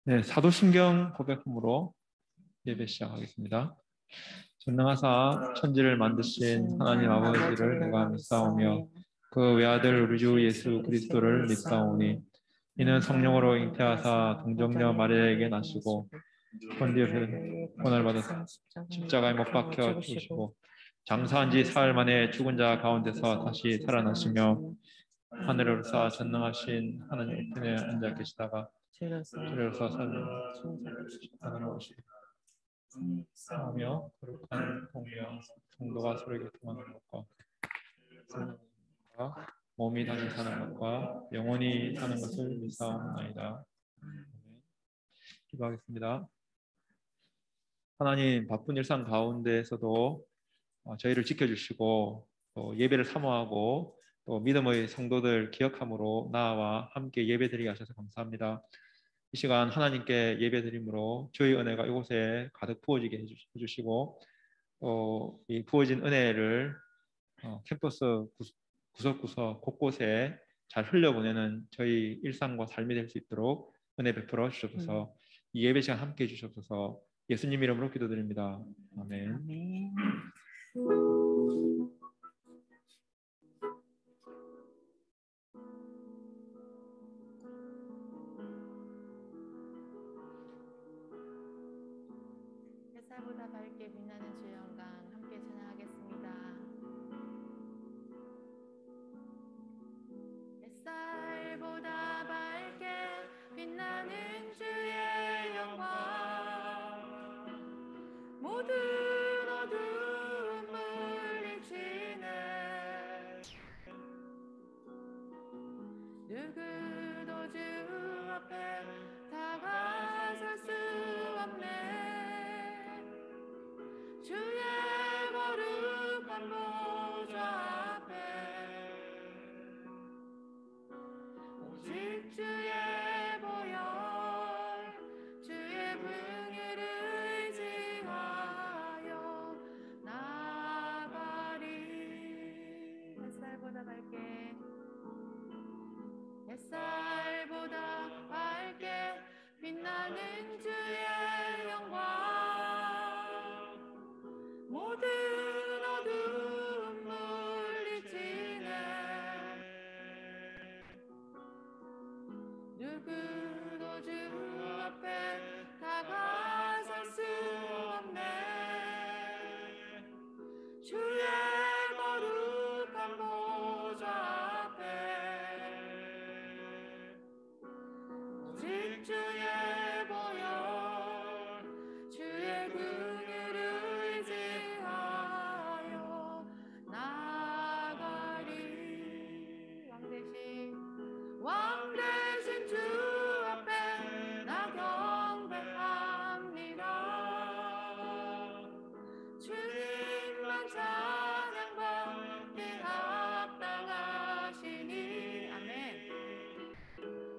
네, 사도신경 고백함으로 예배 시작하겠습니다. 전능하사 천지를 만드신 하나님 아버지를 내가 믿사오며 그 외아들 우리 주 예수 그리스도를 믿사오니 이는 성령으로 잉태하사 동정녀 마리아에게 나시고 본디의 고난을 받아서 십자가에 못 박혀 죽으시고 장사한 지 사흘 만에 죽은 자 가운데서 다시 살아나시며 하늘을 쌓아 전능하신 하나님 편에 앉아 계시다가 주려서 하늘로 오시고 하며 거룩한 공명 성도가 서로 교통하는 것과 성령과 몸이 다시 사는 것과 영원히 사는 것을 믿사옵나이다. 기도하겠습니다. 하나님, 바쁜 일상 가운데에서도 저희를 지켜주시고 또 예배를 사모하고 또 믿음의 성도들 기억함으로 나와 함께 예배드리게 하셔서 감사합니다. 이 시간 하나님께 예배드림으로 저희 은혜가 이곳에 가득 부어지게 해주시고 또 이 부어진 은혜를 캠퍼스 구석구석 곳곳에 잘 흘려보내는 저희 일상과 삶이 될 수 있도록 은혜 베풀어 주셔서 이 예배 시간 함께 해주셔서 예수님 이름으로 기도드립니다. 아멘. 아멘. 햇살보다 밝게 빛나는 주의 영광 함께 찬양하겠습니다. 햇살보다 밝게 빛나는 주의 영광 모든 어두움 물리치네 누구도 주 앞에 다가설 수 없네 주의 거룩한 보좌 앞에 오직 주의 보혈 주의 긍휼을 의지하여 나아가리 햇살보다 밝게 햇살보다 밝게 빛나는 주의 영광 모든 어두움 물리치네 누구도 주 앞에 다가설 수 없네 주의 거룩한 보좌 앞에 오직 주의 보혈 주의 긍휼을 의지하여 나아가리 왕 대신 주 앞에 나 경배합니다 주님만 찬양받기 합당하시니 아멘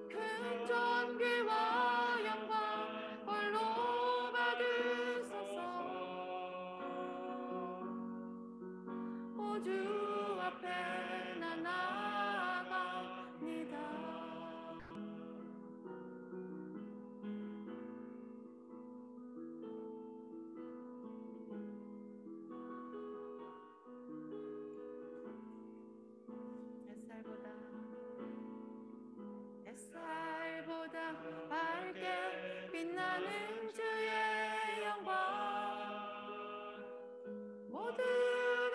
큰 존귀와 영광 홀로 받으소서 오 주 앞에 나 나아갑니다 햇살보다 밝게 빛나는 주의 영광 모든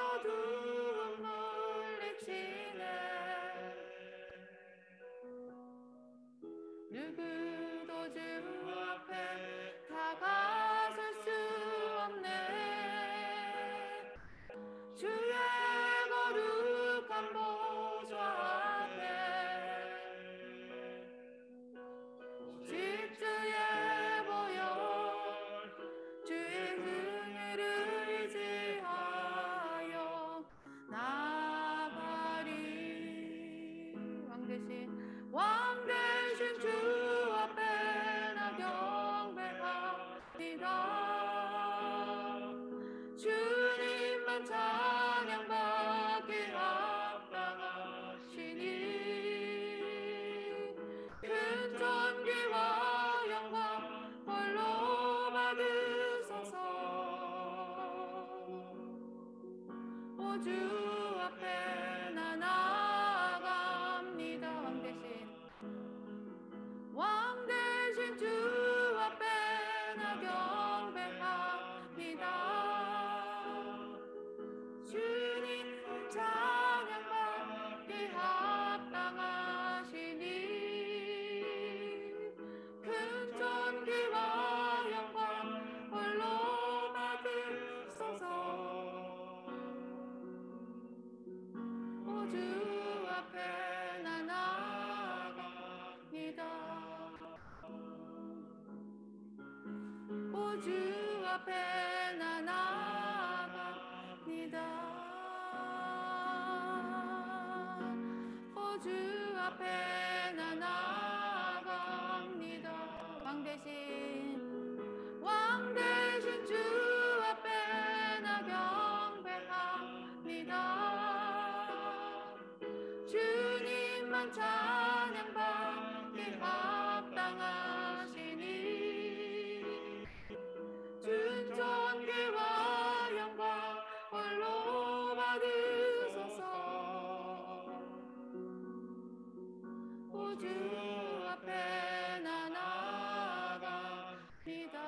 어두움 찬양받기 합당하시니 큰 존귀와 영광 홀로 받으소서. 오 주 앞에 나 나아갑니다. 왕 대신 주 앞에 나 경배합니다. 주님 찬양받기 합당하시니 큰 존귀와 영광 홀로 받으소서. 오 주 앞에 나 나아갑니다. 오 주 앞에 나 나아갑니다. 오 주 앞에 나 나아갑니다. 왕 대신 주 앞에 나 경배합니다. 주님만 찬양받기 합당하시니 준 존귀와 영광 홀로 받으소서. 오 주 앞에 나 나아갑니다.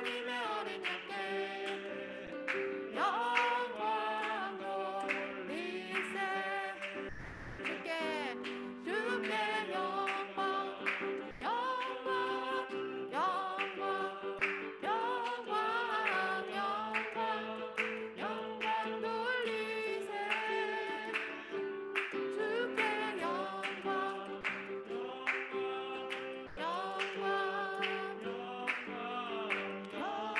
하나님의 어린 양께 영광 돌리세. 주께 영광 영광 영광 영광 영광 영광 돌리세. 주께 영광 영광 영광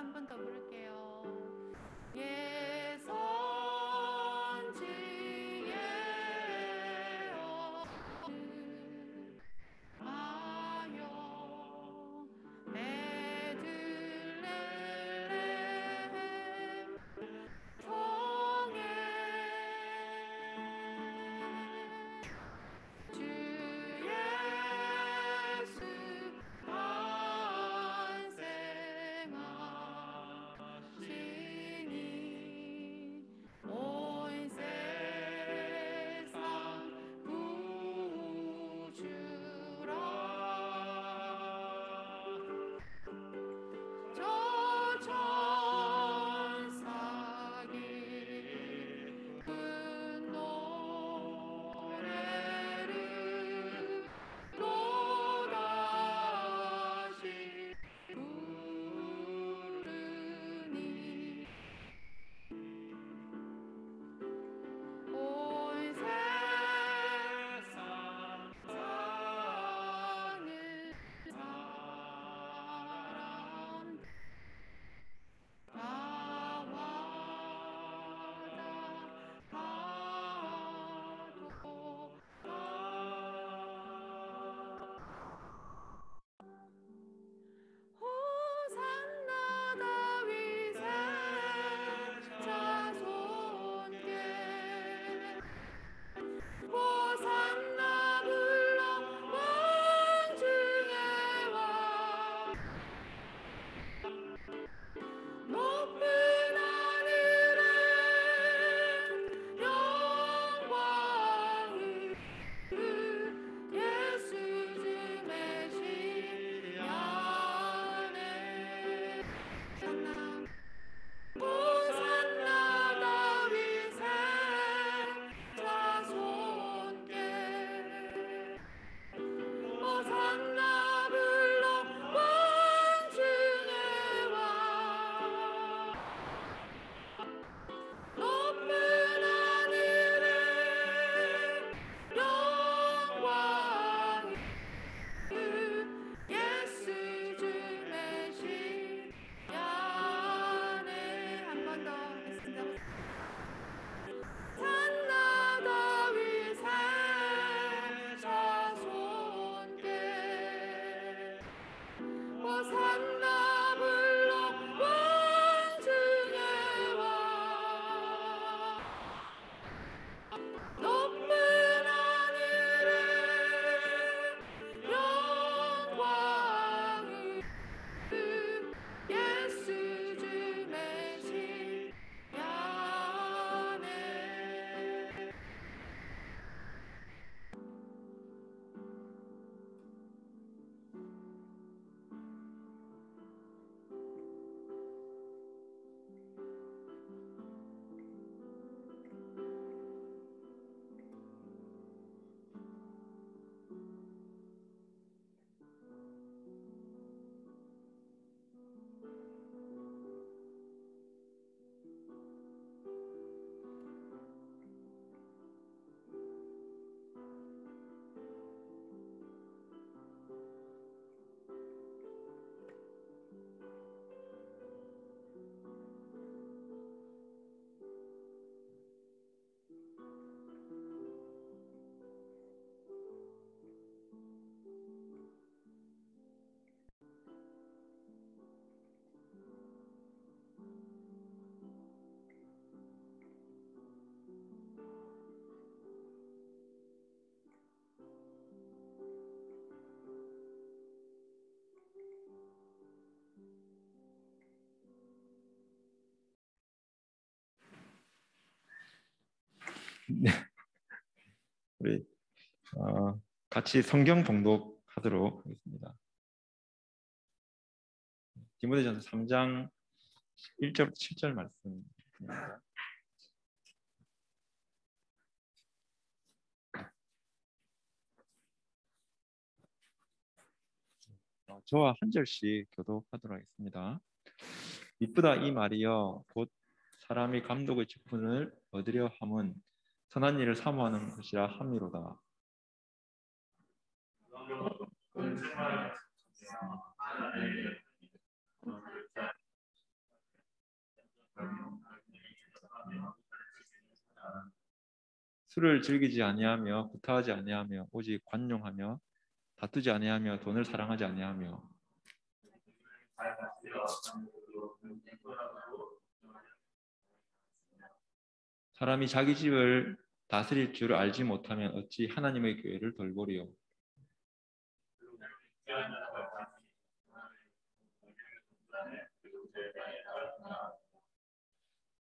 한 번 더 부를게요. 네, 우리 같이 성경 봉독하도록 하겠습니다. 디모데전서 3장 1절 7절 말씀입니다. 저와 한 절씩 교독하도록 하겠습니다. 이쁘다 이 말이여 곧 사람이 감독의 직분을 얻으려 함은 선한 일을 사모하는 것이라 함이로다. 술을 즐기지 아니하며 구타하지 아니하며 오직 관용하며 다투지 아니하며 돈을 사랑하지 아니하며 사람이 자기 집을 다스릴 줄 알지 못하면 어찌 하나님의 교회를 돌보리요.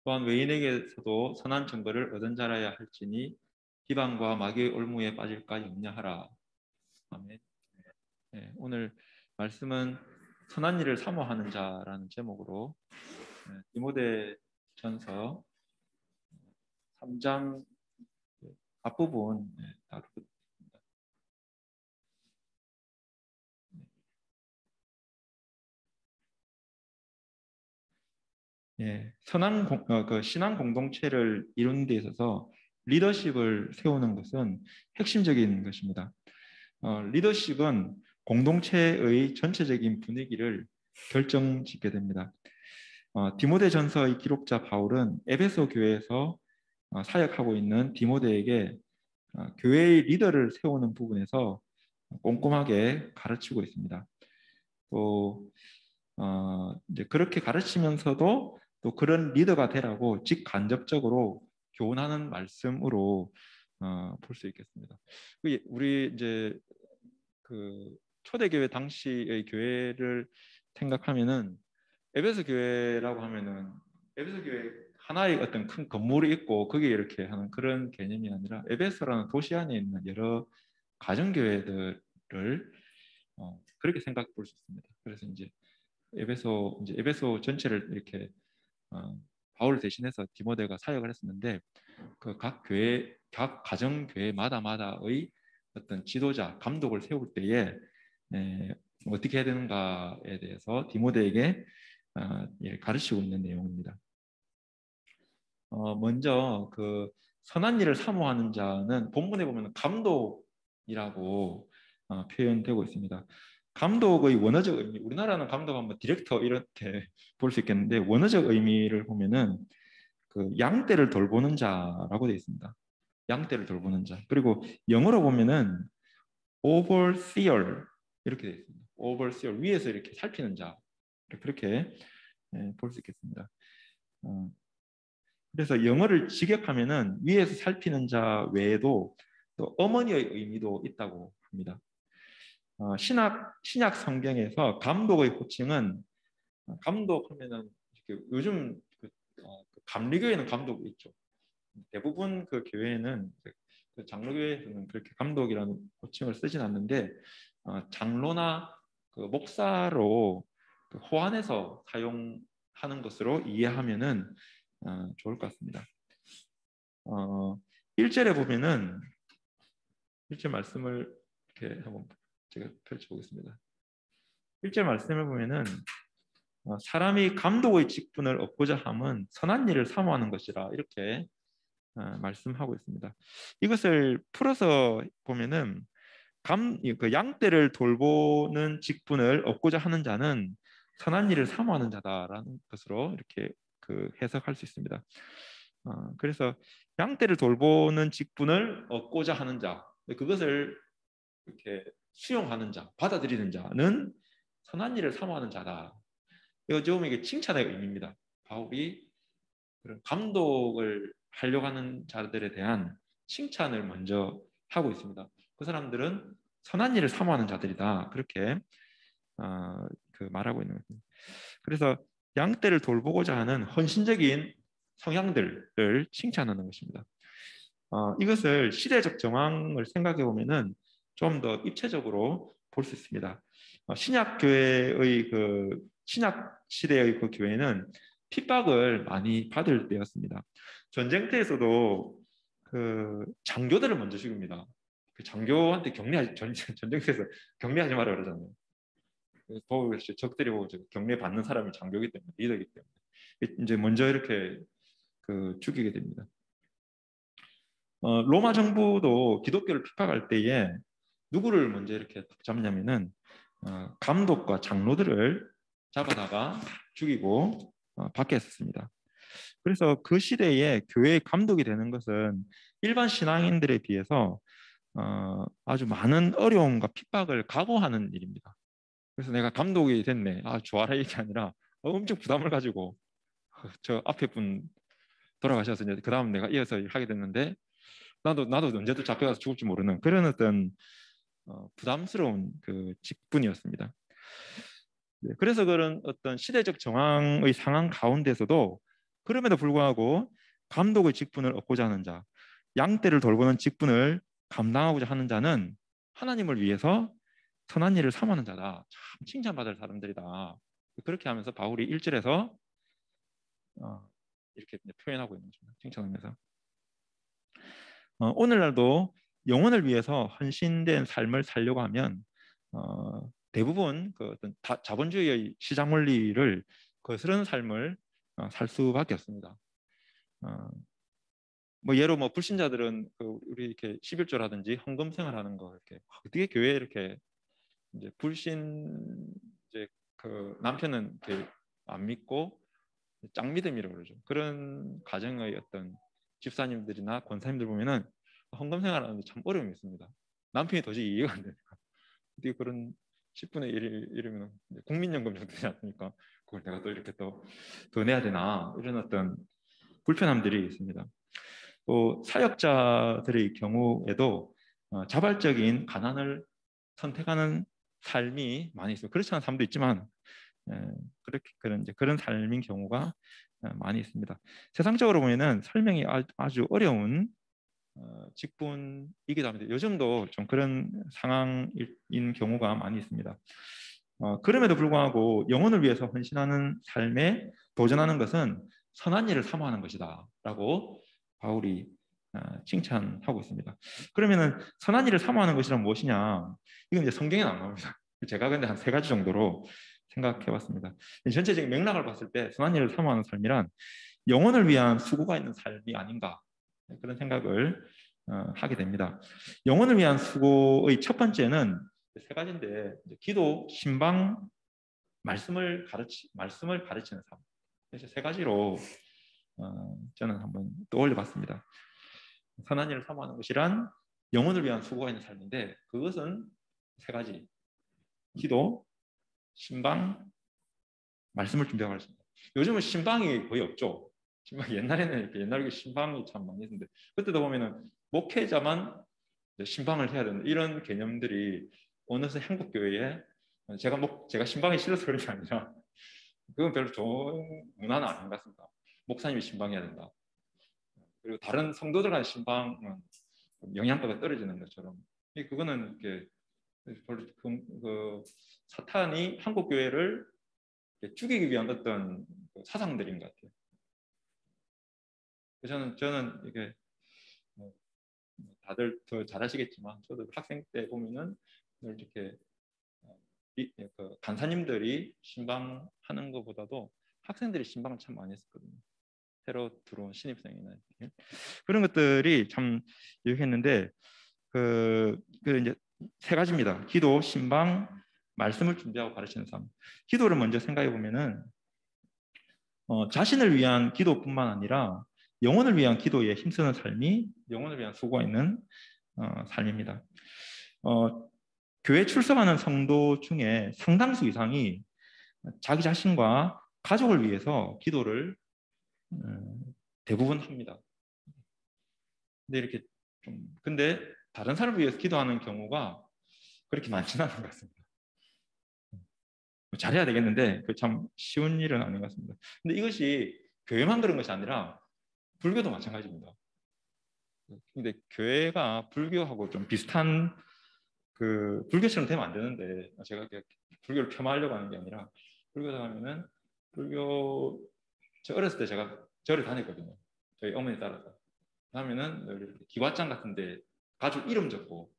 또한 외인에게서도 선한 증거를 얻은 자라야 할지니 비방과 마귀의 올무에 빠질까 염려하라. 아멘. 네, 오늘 말씀은 선한 일을 사모하는 자라는 제목으로 디모데전서 3장 앞부분 다루겠습니다. 신앙 공동체를 이루는 데 있어서 리더십을 세우는 것은 핵심적인 것입니다. 리더십은 공동체의 전체적인 분위기를 결정짓게 됩니다. 디모데전서의 기록자 바울은 에베소 교회에서 사역하고 있는 디모데에게 교회의 리더를 세우는 부분에서 꼼꼼하게 가르치고 있습니다. 또 이제 그렇게 가르치면서도 또 그런 리더가 되라고 직간접적으로 교훈하는 말씀으로 볼 수 있겠습니다. 우리 이제 그 초대교회 당시의 교회를 생각하면은 에베소 교회라고 하면은 에베소 교회 하나의 어떤 큰 건물이 있고 거기에 이렇게 하는 그런 개념이 아니라 에베소라는 도시 안에 있는 여러 가정교회들을 그렇게 생각해 볼 수 있습니다. 그래서 이제 에베소 전체를 이렇게 바울을 대신해서 디모데가 사역을 했었는데 그 각 교회, 각 가정 교회마다의 어떤 지도자, 감독을 세울 때에 어떻게 해야 되는가에 대해서 디모데에게 가르치고 있는 내용입니다. 먼저 그 선한 일을 사모하는 자는 본문에 보면 감독이라고 표현되고 있습니다. 감독의 원어적 의미, 우리나라는 감독하면 디렉터 이렇게 볼 수 있겠는데 원어적 의미를 보면은 그 양떼를 돌보는 자라고 되어 있습니다. 양떼를 돌보는 자. 그리고 영어로 보면은 overseer 이렇게 되어 있습니다. overseer 위에서 이렇게 살피는 자. 그렇게 볼 수 있겠습니다. 그래서 영어를 직역하면은 위에서 살피는 자 외에도 또 어머니의 의미도 있다고 합니다. 신약 성경에서 감독의 호칭은 감독하면은 요즘 감리교회는 감독이 있죠. 대부분 그 교회는 그 장로교회에서는 그렇게 감독이라는 호칭을 쓰진 않는데 장로나 그 목사로 그 호환해서 사용하는 것으로 이해하면은 좋을 것 같습니다. 1절에 보면은 1절 말씀을 이렇게 한번 제가 펼쳐보겠습니다. 1절 말씀을 보면은 사람이 감독의 직분을 얻고자 함은 선한 일을 사모하는 것이라 이렇게 말씀하고 있습니다. 이것을 풀어서 보면은 그 양떼를 돌보는 직분을 얻고자 하는 자는 선한 일을 사모하는 자다라는 것으로 이렇게 그 해석할 수 있습니다. 그래서 양떼를 돌보는 직분을 얻고자 하는 자, 그것을 이렇게 수용하는 자, 받아들이는 자는 선한 일을 사모하는 자다. 이거 좀 이게 칭찬의 의미입니다. 바울이 그런 감독을 하려고 하는 자들에 대한 칭찬을 먼저 하고 있습니다. 그 사람들은 선한 일을 사모하는 자들이다. 그렇게 그 말하고 있는 것입니다. 그래서 양떼를 돌보고자 하는 헌신적인 성향들을 칭찬하는 것입니다. 이것을 시대적 정황을 생각해 보면은 좀 더 입체적으로 볼 수 있습니다. 신약 교회의 신약 시대의 그 교회는 핍박을 많이 받을 때였습니다. 전쟁터에서도 그 장교들을 먼저 죽입니다. 그 장교한테 전쟁터에서 격려하지 마라 그러잖아요. 보고 적들이 보고 격려 받는 사람이 장교이기 때문에, 리더이기 때문에 이제 먼저 이렇게 죽이게 됩니다. 로마 정부도 기독교를 핍박할 때에 누구를 먼저 이렇게 잡냐면은 감독과 장로들을 잡아다가 죽이고 받게 했었습니다. 그래서 그 시대에 교회의 감독이 되는 것은 일반 신앙인들에 비해서 아주 많은 어려움과 핍박을 각오하는 일입니다. 그래서 내가 감독이 됐네, 좋아라, 이게 아니라 엄청 부담을 가지고 저 앞에 분 돌아가셔서 이제 그 다음 내가 이어서 하게 됐는데 나도 언제도 잡혀가서 죽을지 모르는 그런 어떤 부담스러운 그 직분이었습니다. 네, 그래서 그런 어떤 시대적 정황의 상황 가운데서도 그럼에도 불구하고 감독의 직분을 얻고자 하는 자, 양떼를 돌보는 직분을 감당하고자 하는 자는 하나님을 위해서 선한 일을 삼하는 자다. 참 칭찬받을 사람들이다. 그렇게 하면서 바울이 1절에서 이렇게 표현하고 있는 것입니다. 칭찬하면서 오늘날도 영혼을 위해서 헌신된 삶을 살려고 하면 대부분 그 어떤 자본주의의 시장 원리를 거스르는 삶을 살 수밖에 없습니다. 뭐 예로 뭐 불신자들은 우리 이렇게 11조라든지 헌금 생활하는 거 이렇게 어떻게 교회에 이렇게 이제 불신 이제 그 남편은 이렇게 안 믿고 짱믿음이라고 그러죠. 그런 가정의 어떤 집사님들이나 권사님들 보면은 헌금 생활하는데 참 어려움이 있습니다. 남편이 도저히 이해가 안 되니까 어떻게 그런 10분의 1이면 국민연금 정도 되지 않습니까? 그걸 내가 또 이렇게 또 더 내야 되나 이런 어떤 불편함들이 있습니다. 또 사역자들의 경우에도 자발적인 가난을 선택하는 삶이 많이 있어요. 그렇지 않은 사람도 있지만 그렇게 그런 삶인 경우가 많이 있습니다. 세상적으로 보면은 설명이 아주 어려운 직분이기도 합니다. 요즘도 좀 그런 상황인 경우가 많이 있습니다. 그럼에도 불구하고 영혼을 위해서 헌신하는 삶에 도전하는 것은 선한 일을 사모하는 것이다 라고 바울이 칭찬하고 있습니다. 그러면은 선한 일을 사모하는 것이란 무엇이냐? 이건 이제 성경에 안 나옵니다. 제가 근데 한 3가지 정도로 생각해 봤습니다. 전체적인 맥락을 봤을 때 선한 일을 사모하는 삶이란 영혼을 위한 수고가 있는 삶이 아닌가, 그런 생각을 하게 됩니다. 영혼을 위한 수고의 첫 번째는 3가지인데 기도, 신방, 말씀을 가르치는 삶. 그래서 3가지로 저는 한번 떠올려 봤습니다. 선한 일을 사모하는 것이란 영혼을 위한 수고가 있는 삶인데 그것은 3가지. 기도, 신방, 말씀을 준비하고 있습니다. 요즘은 신방이 거의 없죠. 옛날에는 이렇게 옛날에 신방이 참 많이 있는데 그때도 보면은 목회자만 신방을 해야 되는 이런 개념들이 어느새 한국 교회에 제가 신방이 싫어서 그런 게 아니라 그건 별로 좋은 문화는 아닌 것 같습니다. 목사님이 신방해야 된다. 그리고 다른 성도들과의 신방은 영향가가 떨어지는 것처럼 그거는 이렇게 사탄이 한국 교회를 죽이기 위한 어떤 사상들인 것 같아요. 저는 이게 다들 더 잘 아시겠지만 저도 학생 때 보면은 이렇게 간사님들이 신방하는 것보다도 학생들이 신방을 참 많이 했었거든요. 새로 들어온 신입생이나 그런 것들이 참 유익했는데 이제 3가지입니다. 기도, 신방, 말씀을 준비하고 가르치는 삶. 기도를 먼저 생각해 보면은 자신을 위한 기도뿐만 아니라 영혼을 위한 기도에 힘쓰는 삶이 영혼을 위한 수고가 있는 삶입니다. 교회 출석하는 성도 중에 상당수 이상이 자기 자신과 가족을 위해서 기도를 대부분 합니다. 근데 다른 사람을 위해서 기도하는 경우가 그렇게 많지는 않은 것 같습니다. 잘해야 되겠는데 참 쉬운 일은 아닌 것 같습니다. 근데 이것이 교회만 그런 것이 아니라 불교도 마찬가지입니다. 근데 교회가 불교하고 좀 비슷한 그 불교처럼 되면 안 되는데 제가 이렇게 불교를 폄하하려고 하는 게 아니라 불교다 하면은 불교 저 어렸을 때 제가 절에 다녔거든요. 저희 어머니 따라서. 하면은 이렇게 기와장 같은데 가족 이름 적고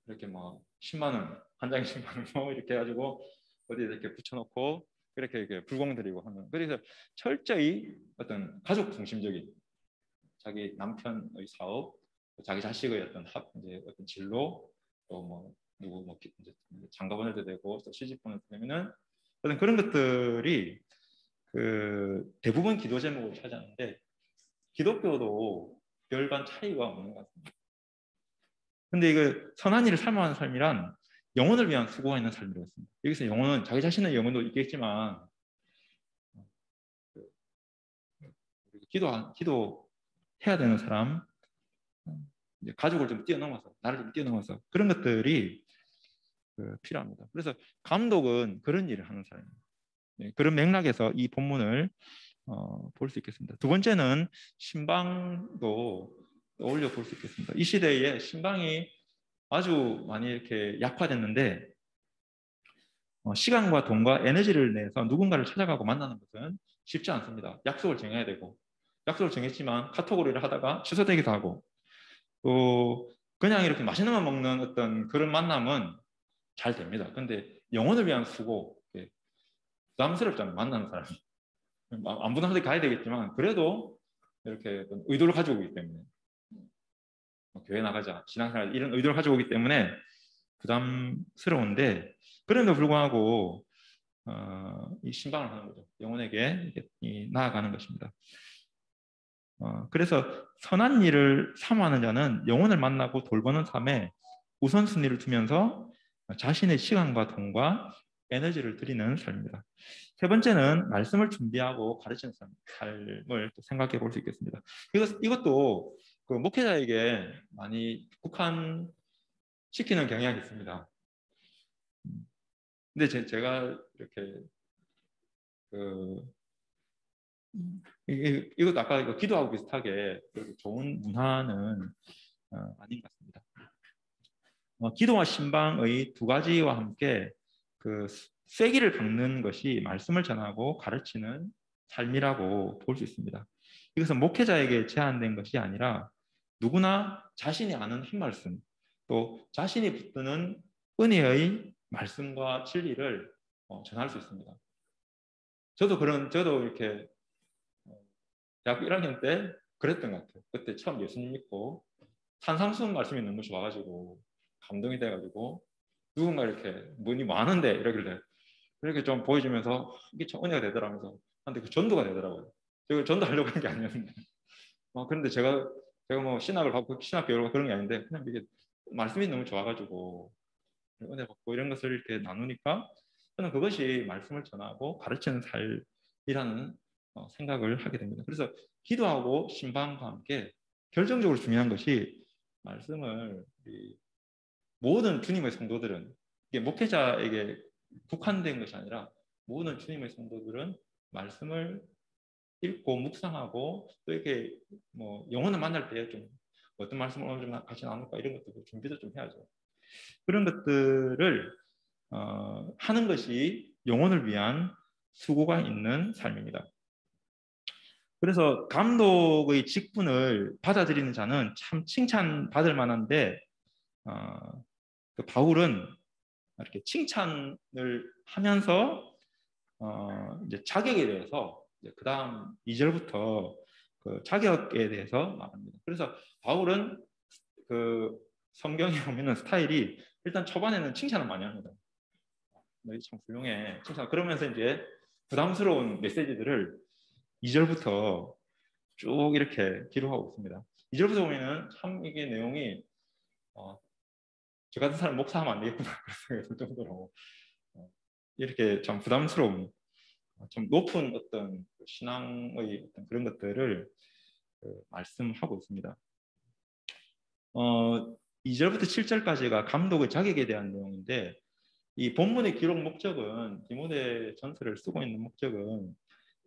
이렇게 막 10만 원, 한 장에 10만 원 뭐 이렇게 해가지고 어디 이렇게 붙여놓고 이렇게 불공 드리고 하는. 그래서 철저히 어떤 가족 중심적인 자기 남편의 사업, 자기 자식의 어떤 이제 어떤 진로, 또 뭐 누구 뭐 이제 장가 보내도 되고 또 시집 보내도 되면은 어떤 그런 것들이 그 대부분 기도 제목을 차지하는데 기독교도 별반 차이가 없는 것 같습니다. 근데 이거 선한 일을 삶아가는 삶이란 영혼을 위한 수고가 있는 삶이라고 했습니다. 여기서 영혼은 자기 자신의 영혼도 있겠지만 기도해야 되는 사람, 이제 가족을 좀 뛰어넘어서 나를 좀 뛰어넘어서 그런 것들이 필요합니다. 그래서 감독은 그런 일을 하는 사람입니다. 그런 맥락에서 이 본문을 볼 수 있겠습니다. 두 번째는 신방도 떠올려 볼 수 있겠습니다. 이 시대에 신방이 아주 많이 이렇게 약화됐는데 시간과 돈과 에너지를 내서 누군가를 찾아가고 만나는 것은 쉽지 않습니다. 약속을 정해야 되고 약속을 정했지만 카톡으로 일을 하다가 취소되기도 하고 또 그냥 이렇게 맛있는 거 먹는 어떤 그런 만남은 잘 됩니다. 근데 영혼을 위한 수고 부담스럽잖아요. 만나는 사람이. 안 부담스럽게 가야 되겠지만 그래도 이렇게 의도를 가지고 오기 때문에 교회 나가자, 신앙생활 이런 의도를 가지고 오기 때문에 부담스러운데 그럼에도 불구하고 이 신방을 하는 거죠. 영혼에게 나아가는 것입니다. 그래서 선한 일을 사모하는 자는 영혼을 만나고 돌보는 삶에 우선순위를 두면서 자신의 시간과 돈과 에너지를 들이는 삶입니다. 세 번째는 말씀을 준비하고 가르치는 삶을 생각해 볼 수 있겠습니다. 이것도 그 목회자에게 많이 국한시키는 경향이 있습니다. 근데 제가 이렇게 이것도 아까 기도하고 비슷하게 좋은 문화는 아닌 것 같습니다. 기도와 신방의 두 가지와 함께 그 쐐기를 박는 것이 말씀을 전하고 가르치는 삶이라고 볼 수 있습니다. 이것은 목회자에게 제한된 것이 아니라 누구나 자신이 아는 한 말씀, 또 자신이 붙드는 은혜의 말씀과 진리를 전할 수 있습니다. 저도 이렇게 대학교 1학년 때 그랬던 것 같아요. 그때 처음 예수님 믿고 산상수훈 말씀이 너무 좋아가지고 감동이 돼가지고 누군가 이렇게 문이 많은데 이러길래 이렇게 좀 보여주면서 이게 참 은혜가 되더라면서 근데 그 전도가 되더라고요. 제가 전도하려고 한 게 아니었는데 그런데 제가 뭐 신학 배우고 그런 게 아닌데 그냥 이게 말씀이 너무 좋아가지고 은혜 받고 이런 것을 이렇게 나누니까 저는 그것이 말씀을 전하고 가르치는 삶이라는 생각을 하게 됩니다. 그래서 기도하고 신방과 함께 결정적으로 중요한 것이 말씀을 모든 주님의 성도들은 이게 목회자에게 국한된 것이 아니라 모든 주님의 성도들은 말씀을 읽고 묵상하고 또 이렇게 뭐 영혼을 만날 때 좀 어떤 말씀을 오늘 좀 같이 나눌까 이런 것도 준비도 좀 해야죠. 그런 것들을 하는 것이 영혼을 위한 수고가 있는 삶입니다. 그래서 감독의 직분을 받아들이는 자는 참 칭찬받을 만한데 그 바울은 이렇게 칭찬을 하면서 이제 자격에 대해서 그 다음 2절부터 그 자격에 대해서 말합니다. 그래서 바울은 그 성경에 보면은 스타일이 일단 초반에는 칭찬을 많이 합니다. 너희 참 훌륭해. 칭찬. 그러면서 이제 부담스러운 메시지들을 2절부터 쭉 이렇게 기록하고 있습니다. 2절부터 보면은 참 이게 내용이 저 같은 사람 목사하면 안 되겠구나 그럴 생각이 들 정도로 이렇게 참 부담스러운 좀 높은 어떤 신앙의 어떤 그런 것들을 말씀하고 있습니다. 2절부터 7절까지가 감독의 자격에 대한 내용인데 이 본문의 기록 목적은 디모데 전서를 쓰고 있는 목적은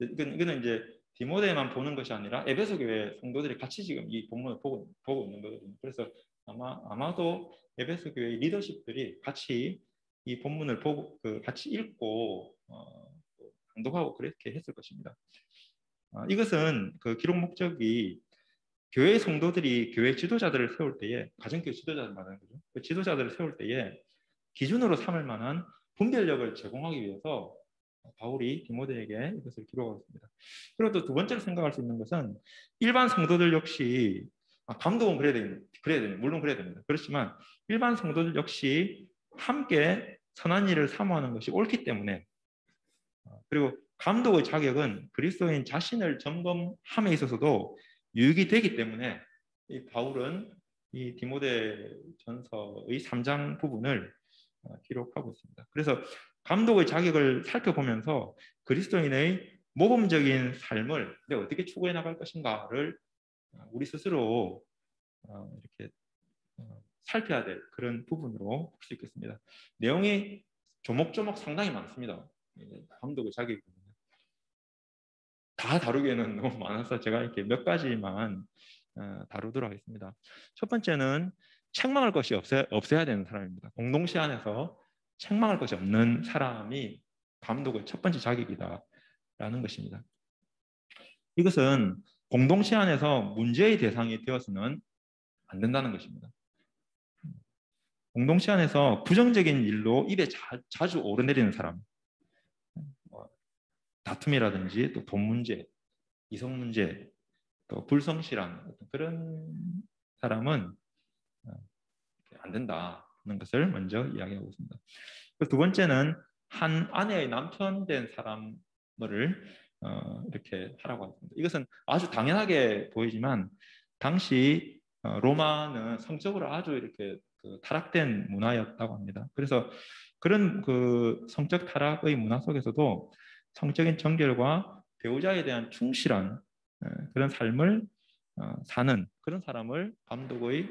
이거는 이제 디모데만 보는 것이 아니라 에베소 교회 성도들이 같이 지금 이 본문을 보고 있는 거거든요. 그래서 아마도 에베소 교회 리더십들이 같이 이 본문을 보고 같이 읽고 강독하고 그렇게 했을 것입니다. 이것은 그 기록 목적이 교회 성도들이 교회 지도자들을 세울 때에, 가정교회 지도자들 말하는 거죠. 그 지도자들을 세울 때에 기준으로 삼을 만한 분별력을 제공하기 위해서 바울이 디모데에게 이것을 기록하고 있습니다. 그리고 또 두 번째로 생각할 수 있는 것은 일반 성도들 역시 감독은 그래야 됩니다. 물론 그래야 됩니다. 그렇지만 일반 성도들 역시 함께 선한 일을 사모하는 것이 옳기 때문에, 그리고 감독의 자격은 그리스도인 자신을 점검함에 있어서도 유익이 되기 때문에 이 바울은 이 디모데전서의 3장 부분을 기록하고 있습니다. 그래서 감독의 자격을 살펴보면서 그리스도인의 모범적인 삶을 내가 어떻게 추구해 나갈 것인가를 우리 스스로 이렇게 살펴야 될 그런 부분으로 볼 수 있겠습니다. 내용이 조목조목 상당히 많습니다. 감독의 자격이 다 다루기에는 너무 많아서 제가 이렇게 몇 가지만 다루도록 하겠습니다. 첫 번째는 책망할 것이 없어야 되는 사람입니다. 공동체 안에서 책망할 것이 없는 사람이 감독의 첫 번째 자격이다라는 것입니다. 이것은 공동체 안에서 문제의 대상이 되어서는 안 된다는 것입니다. 공동체 안에서 부정적인 일로 입에 자주 오르내리는 사람, 다툼이라든지 또 돈 문제, 이성 문제, 또 불성실한 그런 사람은 안 된다는 것을 먼저 이야기하고 있습니다. 두 번째는 한 아내의 남편 된 사람을 이렇게 하라고 합니다. 이것은 아주 당연하게 보이지만 당시 로마는 성적으로 아주 이렇게 타락된 문화였다고 합니다. 그래서 그런 성적 타락의 문화 속에서도 성적인 정결과 배우자에 대한 충실한 그런 삶을 사는 그런 사람을 감독의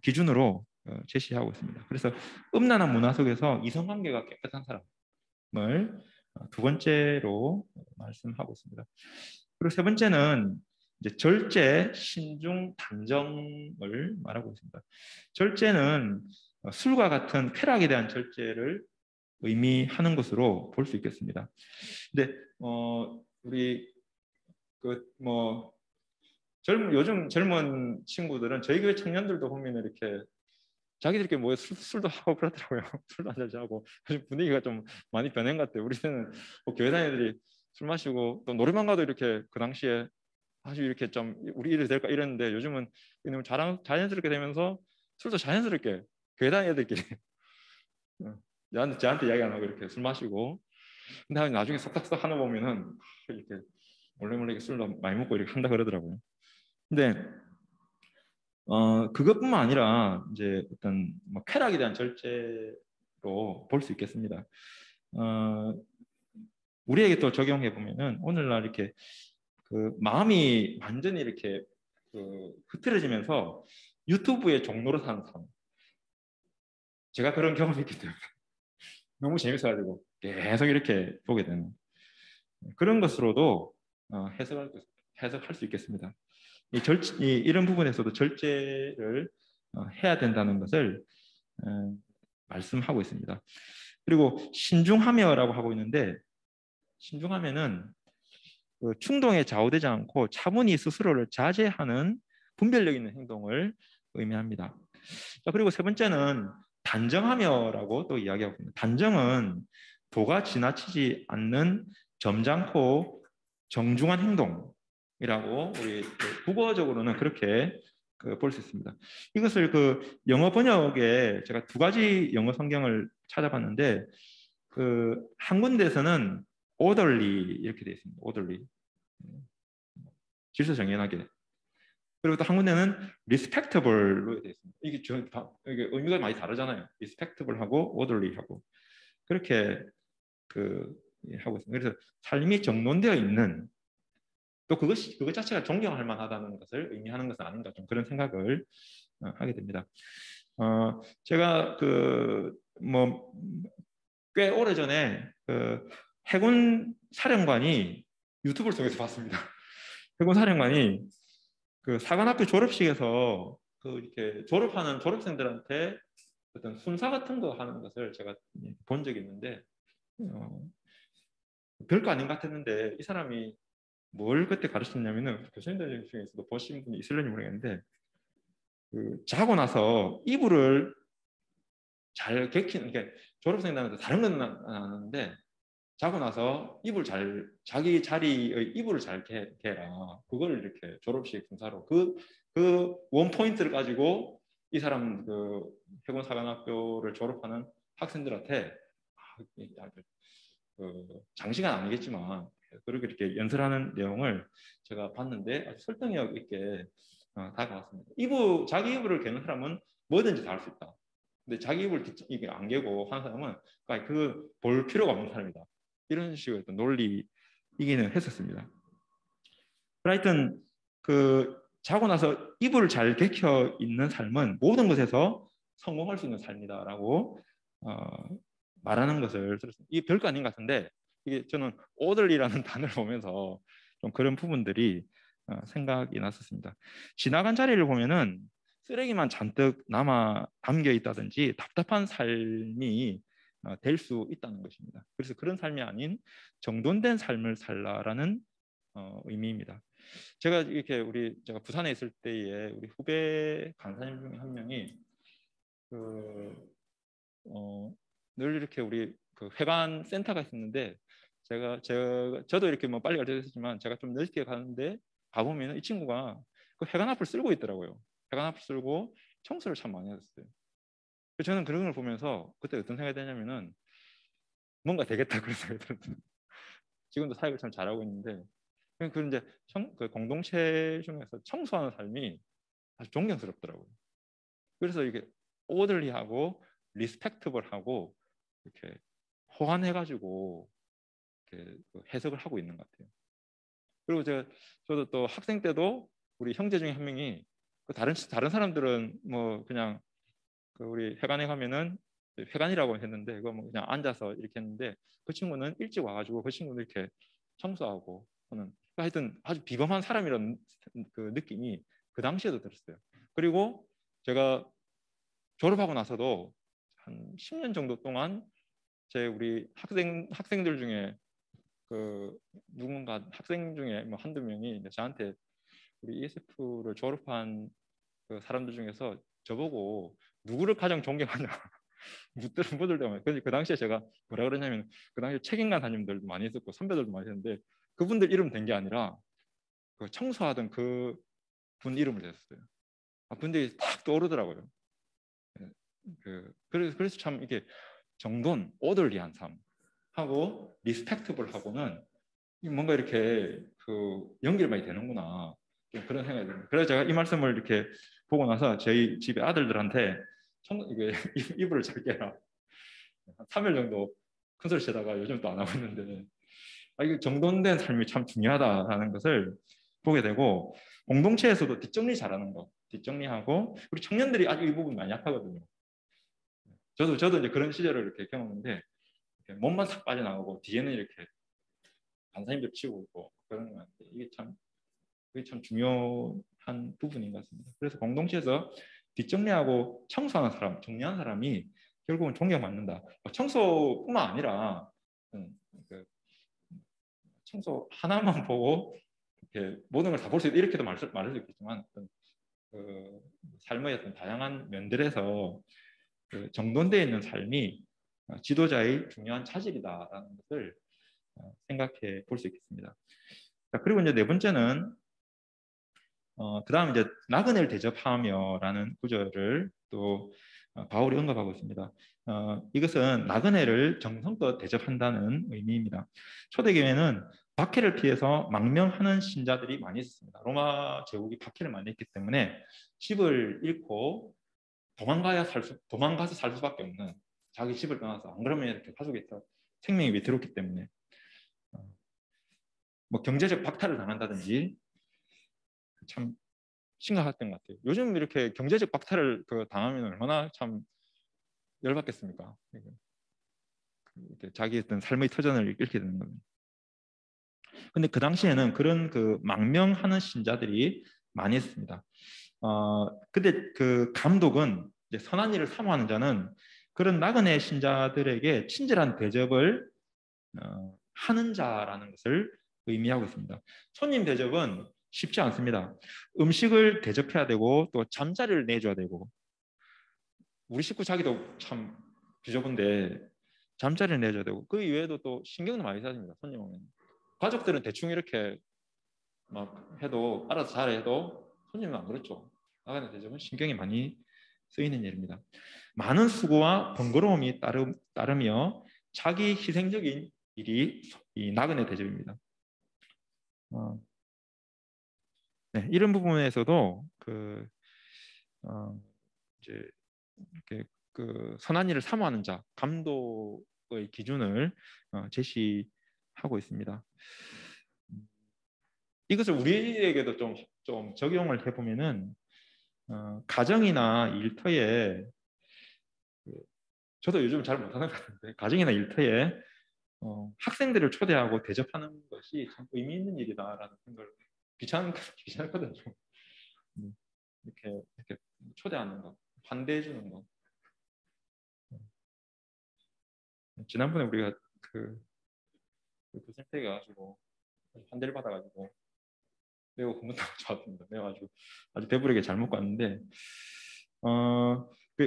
기준으로 제시하고 있습니다. 그래서 음란한 문화 속에서 이성관계가 깨끗한 사람을 두 번째로 말씀하고 있습니다. 그리고 세 번째는 이제 절제, 신중, 단정을 말하고 있습니다. 절제는 술과 같은 쾌락에 대한 절제를 의미하는 것으로 볼 수 있겠습니다. 근데 우리 요즘 젊은 친구들은 저희 교회 청년들도 보면 이렇게 자기들끼리 뭐 술도 하고 그러더라고요. 술도 한잔 하고 분위기가 좀 많이 변한 것 같아요. 우리는 뭐 교회 다니들이 술 마시고 또 노래방 가도 이렇게 그 당시에 아주 이렇게 좀 우리 이래 될까 이랬는데 요즘은 너무 자연스럽게 되면서 술도 자연스럽게 교회 다니는 애들끼리 저한테 이야기 안 하고 이렇게 술 마시고, 근데 나중에 쏙쏙쏙 하나 보면은 이렇게 몰래 술도 많이 먹고 이렇게 한다 그러더라고요. 근데 그것뿐만 아니라 이제 어떤 쾌락에 대한 절제로 볼 수 있겠습니다. 우리에게 또 적용해 보면은 오늘날 이렇게 마음이 완전히 이렇게 흐트러지면서 유튜브의 종로로 사는 사람, 제가 그런 경험이 있기 때문에 너무 재밌어가지고 계속 이렇게 보게 되는 그런 것으로도 해석할 수 있겠습니다. 이런 부분에서도 절제를 해야 된다는 것을 말씀하고 있습니다. 그리고 신중하며라고 하고 있는데, 신중하면은 충동에 좌우되지 않고 차분히 스스로를 자제하는 분별력 있는 행동을 의미합니다. 그리고 세 번째는 단정하며라고 또 이야기하고 있습니다. 단정은 도가 지나치지 않는 점잖고 정중한 행동이라고 우리 국어적으로는 그렇게 볼 수 있습니다. 이것을 영어 번역에 제가 두 가지 영어 성경을 찾아봤는데 한 군데에서는 orderly 이렇게 되어 있습니다. orderly, 질서정연하게. 그리고 또 한 군데는 respectable로 되어 있습니다. 이게 의미가 많이 다르잖아요. respectable하고 orderly하고 그렇게 하고 있습니다. 그래서 삶이 정돈되어 있는, 또 그것 자체가 존경할 만하다는 것을 의미하는 것은 아닌가, 좀 그런 생각을 하게 됩니다. 제가 꽤 오래 전에 해군 사령관이 유튜브를 통해서 봤습니다. 해군사령관이 그 사관학교 졸업식에서 그 이렇게 졸업하는 졸업생들한테 어떤 훈사 같은 거 하는 것을 제가 본 적이 있는데 별거 아닌 것 같았는데 이 사람이 뭘 그때 가르쳤냐면은 교수님들 중에서도 보신 분이 있을는지 모르겠는데 그 자고 나서 이불을 잘 개키는 게 졸업생들한테 다른 건 아는데 자고 나서 이불 잘 자기 자리의 이불을 잘 개라 그걸 이렇게 졸업식 군사로 그 원 포인트를 가지고 이 사람 그 해군사관학교를 졸업하는 학생들한테 장시간 아니겠지만 그렇게 이렇게 연설하는 내용을 제가 봤는데 아주 설득력 있게 다가왔습니다. 자기 이불을 개는 사람은 뭐든지 다 할 수 있다. 근데 자기 이불 이게 안 개고 하는 사람은 그 볼 필요가 없는 사람이다. 이런 식의 어떤 논리이기는 했었습니다. 하여튼 그 자고 나서 이불을 잘 개켜 있는 삶은 모든 것에서 성공할 수 있는 삶이다라고 말하는 것을 들었습니다. 이게 별거 아닌 것 같은데 이게 저는 오들리라는 단어를 보면서 좀 그런 부분들이 생각이 났었습니다. 지나간 자리를 보면은 쓰레기만 잔뜩 남아 담겨 있다든지 답답한 삶이 될 수 있다는 것입니다. 그래서 그런 삶이 아닌 정돈된 삶을 살라라는 의미입니다. 제가 제가 부산에 있을 때에 우리 후배 간사님 중에 한 명이 늘 이렇게 우리 그 회관 센터가 있었는데 저도 이렇게 뭐 빨리 갈 때도 있었지만 제가 좀 늦게 가는데 가보면 이 친구가 그 회관 앞을 쓸고 있더라고요. 회관 앞을 쓸고 청소를 참 많이 했어요. 저는 그런 걸 보면서 그때 어떤 생각이 드냐면은 뭔가 되겠다 그런 생각이 들었어요. 지금도 사역을 참 잘하고 있는데 그 이제 그 공동체 중에서 청소하는 삶이 아주 존경스럽더라고요. 그래서 이게 오들리하고 리스펙트블하고 이렇게 호환해가지고 이렇게 해석을 하고 있는 것 같아요. 그리고 저도 또 학생 때도 우리 형제 중에 한 명이 다른 사람들은 뭐 그냥 우리 회관에 가면은 회관이라고 했는데 그거 뭐 그냥 앉아서 이렇게 했는데 그 친구는 일찍 와가지고 그 친구는 이렇게 청소하고 하는 하여튼 아주 비범한 사람이라는 그 느낌이 그 당시에도 들었어요. 그리고 제가 졸업하고 나서도 한 10년 정도 동안 우리 학생들 중에 그 누군가 학생 중에 뭐 한두 명이 저한테 우리 ESF를 졸업한 그 사람들 중에서 저보고 누구를 가장 존경하냐 묻더라고요. 그 당시에 제가 뭐라 그러냐면 그 당시에 책임관 담임들도 많이 있었고 선배들도 많이 있었는데 그분들 이름 된 게 아니라 그 청소하던 그 분 이름을 냈어요. 분들이 딱 떠오르더라고요. 그래서 참 이게 정돈, 오더리한 삶 하고 리스펙트블하고는 뭔가 이렇게 연결이 많이 되는구나 그런 생각이 듭니다. 그래서 제가 이 말씀을 이렇게 보고 나서 저희 집에 아들들한테 이게 이불을 잘 깨라 한 3일 정도 큰 소리 치다가 요즘 또 안 하고 있는데 이게 정돈된 삶이 참 중요하다라는 것을 보게 되고 공동체에서도 뒷정리 잘하는 거 뒷정리하고 우리 청년들이 아주 이 부분 많이 약하거든요. 저도 이제 그런 시절을 이렇게 경험했는데 이렇게 몸만 싹 빠져나가고 뒤에는 이렇게 간사님들 치고 있고 그런 것 같아요. 그게 참 중요한 부분인 것 같습니다. 그래서 공동체에서 뒷정리하고 청소하는 사람, 정리하는 사람이 결국은 존경받는다. 청소뿐만 아니라 그 청소 하나만 보고 이렇게 모든 걸 다 볼 수 있다 이렇게도 말할 수 있겠지만 그 삶의 어떤 다양한 면들에서 정돈되어 있는 삶이 지도자의 중요한 차질이다라는 것을 생각해 볼 수 있겠습니다. 자, 그리고 이제 네 번째는 그다음 이제 나그네를 대접하며라는 구절을 또 바울이 언급하고 있습니다. 이것은 나그네를 정성껏 대접한다는 의미입니다. 초대교회는 박해를 피해서 망명하는 신자들이 많이 있었습니다. 로마 제국이 박해를 많이 했기 때문에 집을 잃고 도망가서 살 수밖에 없는 자기 집을 떠나서 안 그러면 이렇게 가족이 생명이 위태롭기 때문에 뭐 경제적 박탈을 당한다든지 참 심각했던 것 같아요. 요즘 이렇게 경제적 박탈을 당하면 얼마나 참 열받겠습니까? 이렇게 자기 어떤 삶의 터전을 잃게 되는 거예요. 근데 그 당시에는 그런 그 망명하는 신자들이 많이 있습니다. 근데 그 감독은 이제 선한 일을 사모하는 자는 그런 나그네 신자들에게 친절한 대접을 하는 자라는 것을 의미하고 있습니다. 손님 대접은 쉽지 않습니다. 음식을 대접해야 되고 또 잠자리를 내줘야 되고 우리 식구 자기도 참 비좁은데 잠자리를 내줘야 되고 그 이외에도 또 신경도 많이 써야 됩니다. 손님 오면 가족들은 대충 이렇게 막 해도 알아서 잘해도 손님은 안 그렇죠. 나가는 대접은 신경이 많이 쓰이는 일입니다. 많은 수고와 번거로움이 따르며 자기 희생적인 일이 이 나그네 대접입니다. 네, 이런 부분에서도 그 이제 이렇게 그 선한 일을 사모하는 자 감독의 기준을 제시하고 있습니다. 이것을 우리에게도 좀 적용을 해보면은 가정이나 일터에 저도 요즘 잘 못하는 것 같은데 가정이나 일터에 학생들을 초대하고 대접하는 것이 참 의미 있는 일이다라는 생각을 귀찮거든요. 이렇게 초대하는 거, 환대해 주는 거. 지난번에 우리가 그 교수님께 가가지고 환대를 받아가지고 매우 고문다고 좋았습니다. 내가 아주 배부르게 잘 먹고 왔는데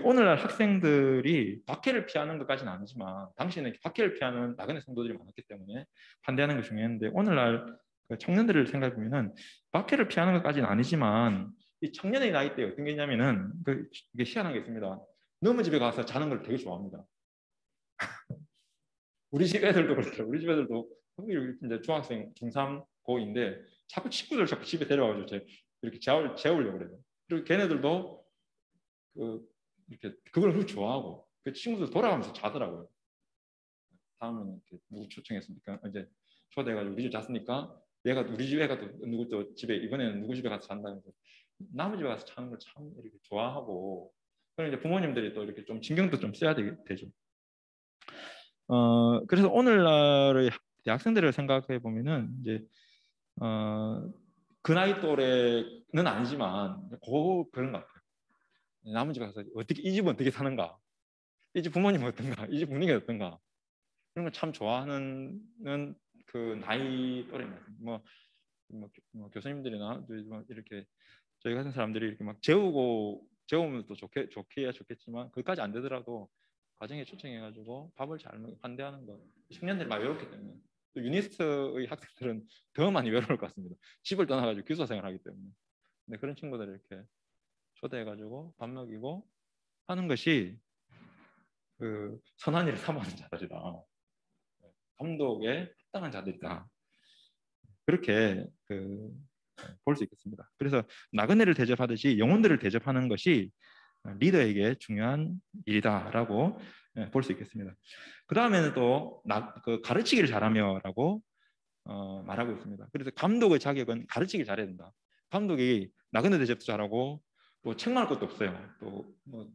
오늘날 학생들이 박해를 피하는 것까지는 아니지만 당시에는 박해를 피하는 나그네 성도들이 많았기 때문에 반대하는 게 중요했는데 오늘날 그 청년들을 생각해 보면은 박해를 피하는 것까지는 아니지만 이 청년의 나이 때 어떤 게 있냐면은 이게 희한한 게 있습니다. 너무 집에 가서 자는 걸 되게 좋아합니다. 우리 집 애들도 그렇더라고요. 우리 집 애들도 이제 중학생 중3 고인데 자꾸 친구들 자꾸 집에 데려와가지고 이렇게 재우려고 그래요. 그리고 걔네들도 이렇게 그걸 좋아하고 그 친구들 돌아가면서 자더라고요. 다음은 누구 초청했으니까 이제 초대해가지고 우리 집 잤으니까 내가 우리 집에 가도 누구 또 집에 이번에는 누구 집에 가서 잔다면서 남의 집에 가서 자는 걸 참 이렇게 좋아하고 그럼 이제 부모님들이 또 이렇게 좀 신경도 좀 써야 되죠. 그래서 오늘날의 대학생들을 생각해 보면은 이제 그 나이 또래는 아니지만 그런 것 같아요. 남은 집에 가서 이 집은 어떻게 사는가, 이 집 부모님은 어떤가, 이 집 분위기가 어떤가 그런 걸 참 좋아하는 그 나이 또래입니다. 뭐 교수님들이나 이렇게 저희 같은 사람들이 이렇게 막 재우면 또 좋게야 좋겠지만 그것까지 안 되더라도 가정에 초청해가지고 밥을 잘 환대하는 거 청년들이 많이 외롭기 때문에 또 유니스트의 학생들은 더 많이 외로울 것 같습니다. 집을 떠나가지고 기숙사 생활하기 때문에 근데 그런 친구들을 이렇게 초대해가지고 밥 먹이고 하는 것이 그 선한 일을 사모하는 자들이다. 감독에 합당한 자들이다. 그렇게 볼 수 있겠습니다. 그래서 나그네를 대접하듯이 영혼들을 대접하는 것이 리더에게 중요한 일이다라고 볼 수 있겠습니다. 그 다음에는 또 가르치기를 잘하며라고 말하고 있습니다. 그래서 감독의 자격은 가르치기를 잘해야 된다. 감독이 나그네 대접도 잘하고 또 책망할 것도 없어요. 또뭐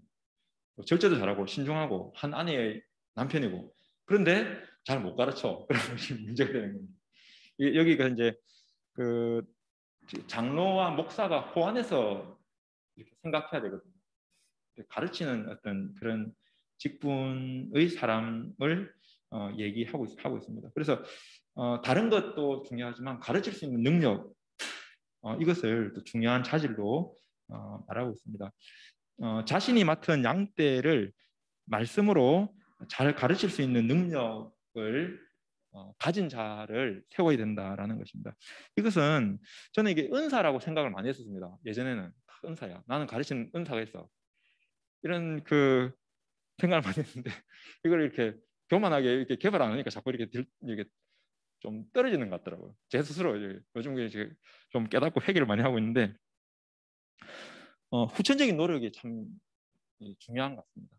절제도 잘하고 신중하고 한 아내의 남편이고 그런데 잘 못 가르쳐. 그러면 문제가 되는 겁니다. 여기가 이제 그 장로와 목사가 호환해서 이렇게 생각해야 되거든요. 가르치는 어떤 그런 직분의 사람을 얘기하고 있습니다. 그래서 다른 것도 중요하지만 가르칠 수 있는 능력 이것을 또 중요한 자질로 말하고 있습니다. 자신이 맡은 양떼를 말씀으로 잘 가르칠 수 있는 능력을 가진 자를 세워야 된다라는 것입니다. 이것은 저는 이게 은사라고 생각을 많이 했었습니다. 예전에는 은사야. 나는 가르치는 은사가 있어. 이런 생각을 많이 했는데 이걸 이렇게 교만하게 이렇게 개발 안 하니까 자꾸 이렇게 좀 떨어지는 것 같더라고요. 제 스스로 요즘 이제 좀 깨닫고 회개를 많이 하고 있는데 후천적인 노력이 참 중요한 것 같습니다.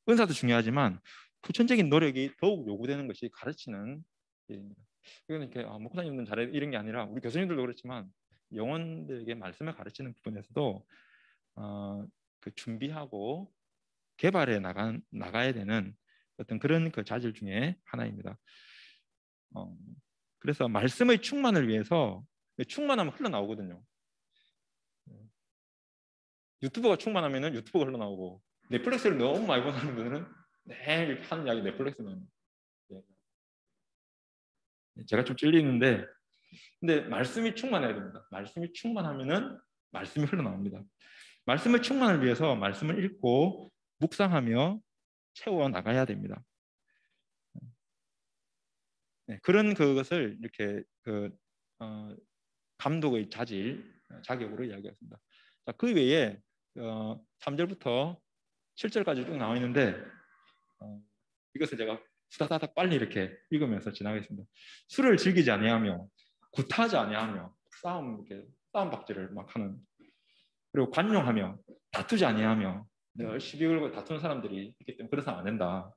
은사도 중요하지만 후천적인 노력이 더욱 요구되는 것이 가르치는 일입니다. 이건 이렇게 목사님들은 잘해 이런 게 아니라 우리 교수님들도 그렇지만 영혼들에게 말씀을 가르치는 부분에서도 준비하고 개발해 나가야 되는 어떤 그런 자질 중에 하나입니다. 그래서 말씀의 충만을 위해서 충만하면 흘러나오거든요. 유튜버가 충만하면은 유튜버가 흘러나오고 넷플릭스를 너무 많이 보는 사람들은 매일 하는 이야기 넷플릭스는 제가 좀 찔리는데 근데 말씀이 충만해야 됩니다. 말씀이 충만하면은 말씀이 흘러나옵니다. 말씀의 충만을 위해서 말씀을 읽고 묵상하며 채워 나가야 됩니다. 네, 그런 그것을 이렇게 감독의 자격으로 이야기했습니다. 자, 그 외에 3절부터 7절까지 쭉 나와 있는데 이것을 제가 후다다닥 빨리 이렇게 읽으면서 지나가겠습니다. 술을 즐기지 아니하며 구타하지 아니하며 싸움 박질을 막 하는 그리고 관용하며 다투지 아니하며 시비 걸고 다투는 사람들이 있기 때문에 그래서 안 된다.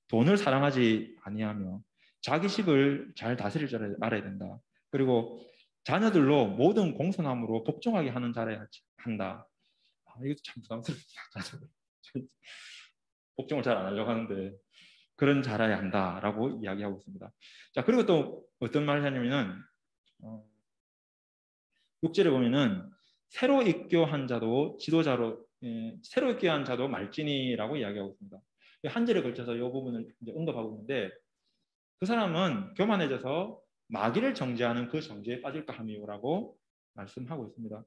돈을 사랑하지 아니하며 자기식을 잘 다스릴 줄 알아야 된다. 그리고 자녀들로 모든 공손함으로 복종하게 하는 자라야 한다. 이것도 참 부담스럽습니다. 복종을 잘 안 하려고 하는데 그런 자라야 한다라고 이야기하고 있습니다. 자, 그리고 또 어떤 말을 하냐면은 6절에 보면은 새로 입교한 자도 지도자로 새로 입교한 자도 말진이라고 이야기하고 있습니다. 한 절에 걸쳐서 이 부분을 이제 언급하고 있는데 그 사람은 교만해져서 마귀를 정죄하는 그 정죄에 빠질까 함이요라고 말씀하고 있습니다.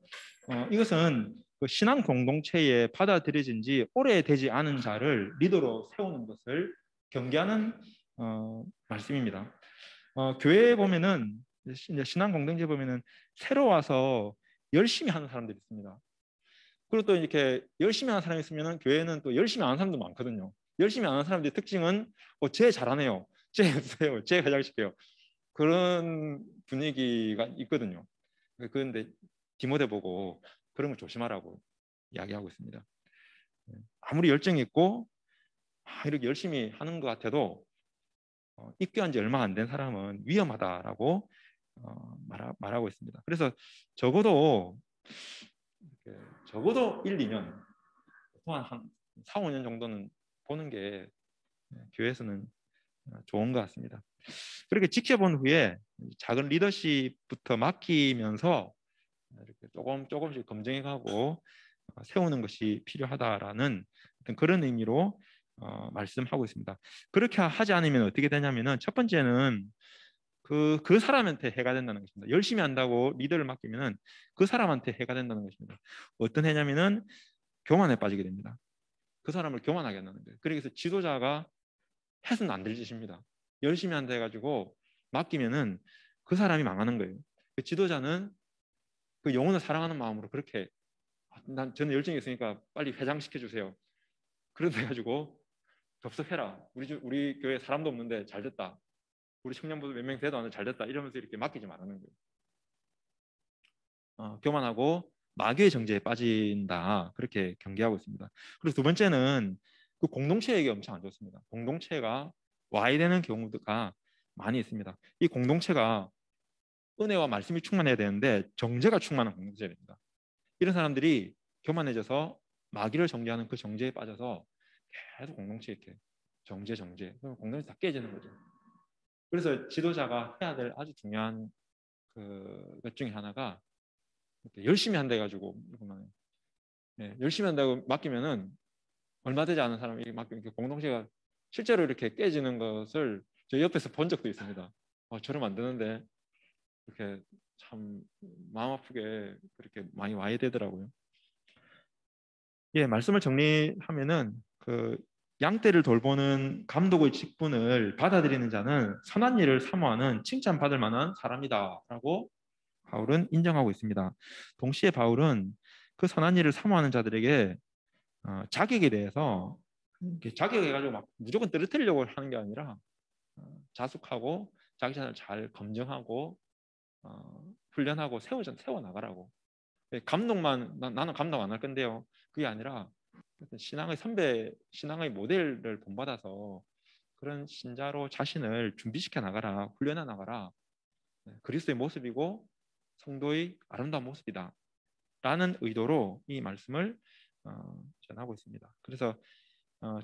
이것은 그 신앙 공동체에 받아들여진 지 오래되지 않은 자를 리더로 세우는 것을 경계하는 말씀입니다. 교회에 보면은 신앙 공동체 보면은 새로 와서 열심히 하는 사람들이 있습니다. 그리고 또 이렇게 열심히 하는 사람이 있으면은 교회는 또 열심히 안 하는 사람도 많거든요. 열심히 안 하는 사람들의 특징은 쟤 잘하네요. 쟤 해주세요. 쟤 회장시켜요. 그런 분위기가 있거든요. 그런데 디모데 보고 그런 걸 조심하라고 이야기하고 있습니다. 아무리 열정이 있고 이렇게 열심히 하는 것 같아도 입교한 지 얼마 안 된 사람은 위험하다라고 말하고 있습니다. 그래서 적어도 1, 2년 또한 한 4, 5년 정도는 보는 게 교회에서는 좋은 것 같습니다. 그렇게 지켜본 후에 작은 리더십부터 맡기면서 이렇게 조금씩 검증해가고 세우는 것이 필요하다라는 그런 의미로 말씀하고 있습니다. 그렇게 하지 않으면 어떻게 되냐면은 첫 번째는 그 사람한테 해가 된다는 것입니다. 열심히 한다고 리더를 맡기면은 그 사람한테 해가 된다는 것입니다. 어떤 해냐면은 교만에 빠지게 됩니다. 그 사람을 교만하게 한다는 거예요. 그래서 지도자가 해서는 안 될 짓입니다. 열심히 한다 해가지고 맡기면은 그 사람이 망하는 거예요. 그 지도자는 그 영혼을 사랑하는 마음으로 그렇게 저는 열정이 있으니까 빨리 회장시켜 주세요. 그런데 해가지고 접속해라. 우리 교회 사람도 없는데 잘 됐다. 우리 청년부도 몇 명 돼도 안 돼 잘 됐다. 이러면서 이렇게 맡기지 말라는 거예요. 교만하고 마귀의 정죄에 빠진다. 그렇게 경계하고 있습니다. 그리고 두 번째는 그 공동체에게 엄청 안 좋습니다. 공동체가 와야 되는 경우가 많이 있습니다. 이 공동체가 은혜와 말씀이 충만해야 되는데 정죄가 충만한 공동체가 됩니다. 이런 사람들이 교만해져서 마귀를 정죄하는 그 정죄에 빠져서 계속 공동체 이렇게 정죄 그럼 공동체 다 깨지는 거죠. 그래서 지도자가 해야 될 아주 중요한 것 중에 하나가 열심히 한다 해가지고 열심히 한다고 맡기면은 얼마 되지 않은 사람이 맡기면 공동체가 실제로 이렇게 깨지는 것을 저 옆에서 본 적도 있습니다. 저러면 안 되는데 이렇게 참 마음 아프게 그렇게 많이 와야 되더라고요. 예, 말씀을 정리하면은 양떼를 돌보는 감독의 직분을 받아들이는 자는 선한 일을 사모하는 칭찬받을 만한 사람이다라고 바울은 인정하고 있습니다. 동시에 바울은 그 선한 일을 사모하는 자들에게 자격에 대해서 자격해가지고 막 무조건 떨어뜨리려고 하는 게 아니라 자숙하고 자기 자신을 잘 검증하고 훈련하고 세워 나가라고. 감독만 나는 감독 안 할 건데요. 그게 아니라 신앙의 선배, 신앙의 모델을 본받아서 그런 신자로 자신을 준비시켜 나가라, 훈련해 나가라. 그리스도의 모습이고 성도의 아름다운 모습이다. 라는 의도로 이 말씀을 전하고 있습니다. 그래서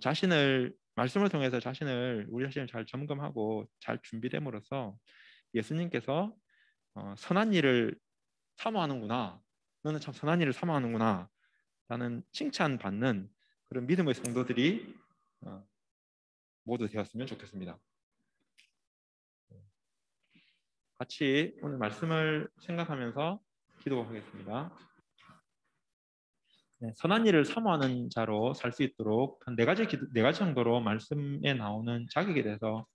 자신을 말씀을 통해서 우리 자신을 잘 점검하고 잘 준비됨으로써 예수님께서 선한 일을 사모하는구나, 너는 참 선한 일을 사모하는구나 라는 칭찬받는 그런 믿음의 성도들이 모두 되었으면 좋겠습니다. 같이 오늘 말씀을 생각하면서 기도하겠습니다. 네, 선한 일을 사모하는 자로 살 수 있도록 한 네 가지 정도로 말씀에 나오는 자격에 대해서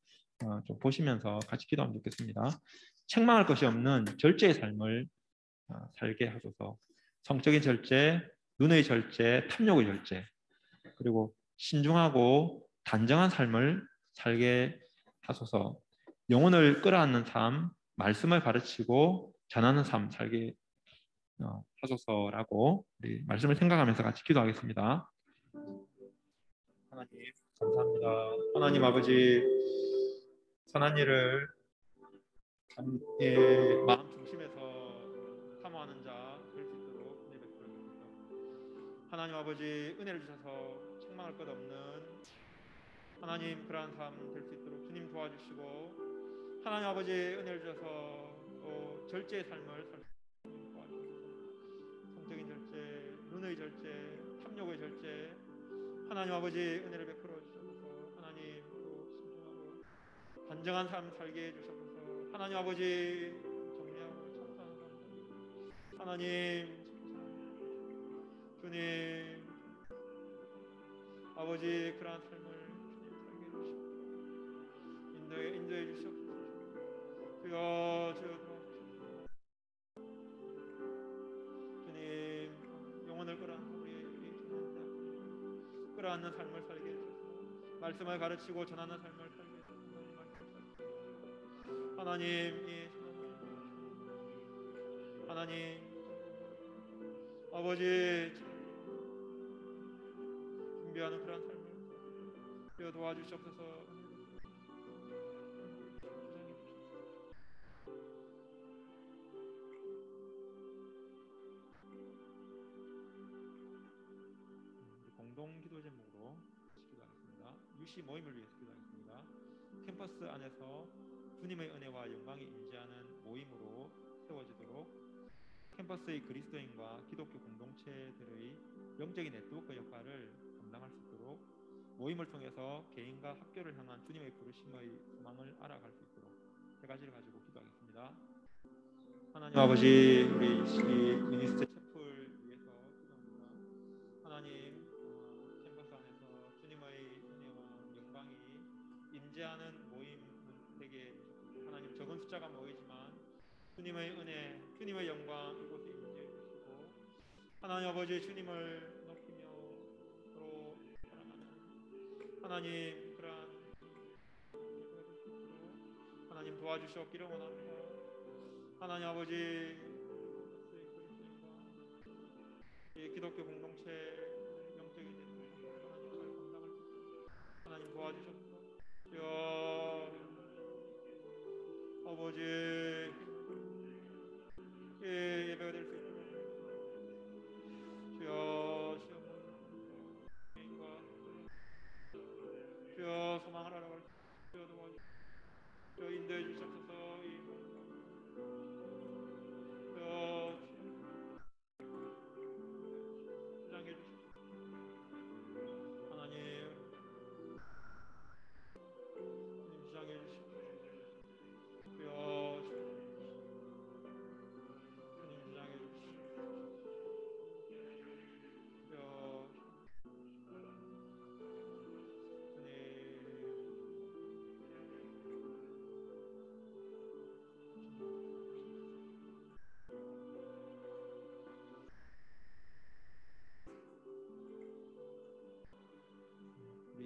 좀 보시면서 같이 기도하면 좋겠습니다. 책망할 것이 없는 절제의 삶을 살게 하소서. 성적인 절제, 눈의 절제, 탐욕의 절제, 그리고 신중하고 단정한 삶을 살게 하소서. 영혼을 끌어안는 삶, 말씀을 가르치고 전하는 삶 살게 하소서라고 우리 말씀을 생각하면서 같이 기도하겠습니다. 하나님 감사합니다. 하나님 아버지, 선한 일을 마음 중심에서 사모하는 자 될 수 있도록 은혜 베풀어 주옵소서. 하나님 아버지, 은혜를 주셔서 책망할 것 없는 하나님 그러한 삶 될 수 있도록 주님 도와주시고, 하나님 아버지 은혜를 주셔서 또 절제의 삶을 살 수 있도록 도와주셔서 성적인 절제, 눈의 절제, 탐욕의 절제, 하나님 아버지 은혜를 베풀어 주셔서 하나님 또 신중하고 단정한 삶 살게 해주셔서 하나님 아버지 정리하고 청산한 삶 살게, 하나님 주님 아버지 그러한 삶을 주님 살게 해주시고 인도해 주시옵소서. 주여 도와주시옵소서. 주님 영혼을 끌어안고 우리 주님한테 끌어안는 삶을 살게 해주셔서 말씀을 가르치고 전하는 삶을 살게 해주셔서 하나님 하나님 아버지 준비하는 그런 삶을 도와주시옵소서. 공동 기도 제목으로 기도하겠습니다. 유시 모임을 위해서 기도하겠습니다. 캠퍼스 안에서 주님의 은혜와 영광이 임재하는 모임으로 세워지도록 캠퍼스의 그리스도인과 기독교 공동체들의 영적인 네트워크 역할을 감당할 수 있도록 모임을 통해서 개인과 학교를 향한 주님의 부르심의 소망을 알아갈 수 있도록 세 가지를 가지고 기도하겠습니다. 하나님 아버지, 우리 미니스트 채플 위해서 기도합니다. 하나님 캠퍼스 안에서 주님의 은혜와 영광이 임재하는 모임은 되게 하나님 적은 숫자가 모이지만 주님의 은혜, 주님의 영광 이곳에 임재해 주시고 하나님 아버지 주님을 높이며 서로 사랑하는 하나님 그러한 하나님 도와주시옵기를 원합니다. 하나님 아버지 기독교 공동체 영적인 하나님 잘 감당할 수 있도록 하나님 도와주셨소. 주여 아버지 예배가 될 수 있도록 주여 주여 소망을 알아갈 수 있도록 주여 도와주시옵소서. 주여 인도해 주시옵소서. 주여 주장해 주시옵소서. 하나님 주장해 주시옵소서. 주여 주님 주장해 주시옵소서. 주여